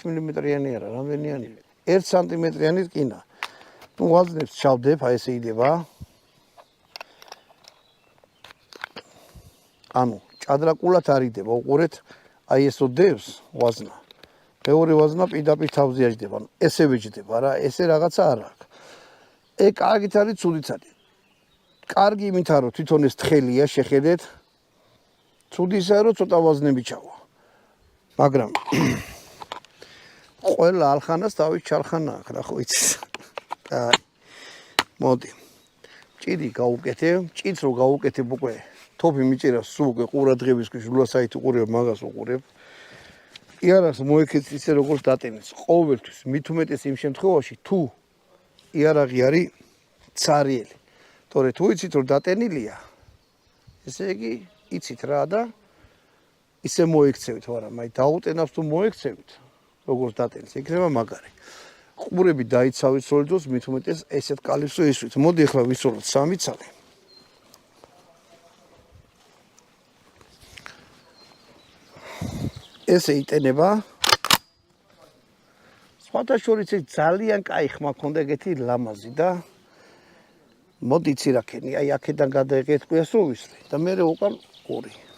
მმ-იანი არა, რამდენიანი? 1 სანტიმეტრიანი რკინა. ნუ ვაზნებს ჩავდებ, აი ესე იდება. ანუ ჭადრაკულად არ იდება, უყურეთ, აი ესო დევს ვაზნა. მეორე ვაზნა პირდაპირ თავზე აჯდება, ანუ ესე ვეჯდება რა, ესე რაღაცა არ აქვს. კარგით არის, ცუდით არის. კარგი იმითაა, რომ თვითონ ეს თხელია, შეხედეთ. ცუდისაა, რომ ცოტა ვაზნები ჩავა. მაგრამ ყველა ალხანას თავის ჩალხანა აქვს, რა ხო იცის. მოდი. ჭიდი გავუკეთებ, ჭიდს რო გავუკეთებ უკვე თოფი მიჭირავს სულ უკვე ყურადღების ჟულასაით უყურებ, მაგას უყურებ. იარაღს მოექეც ისე როგორც დატენეს. ყოველთვის მით უმეტეს იმ შემთხვევაში თუ იარაღი არის ცარიელი. თორე თუ იცით რომ დატენილია, ესე იგი იცით რა და ისე მოექცევით, მაგრამ აი დაუტენავს თუ მოექცევით, როგორც დატენს, იქნება მაგარი. ყურები დაიცავით სოლიდოს, მით უმეტეს ესეთ კალიფსო ისვით. მოდი ახლა ვისურვოთ 3 ცალი. ესე იტენება. სხვათა შორის ძალიან კაი ხმა ქონდა ეგეთი ლამაზი და მოდი იცი რა ქენი, აი აქედან გადაეყეთ ყვიას რო ვისვრი და მე უკან 2.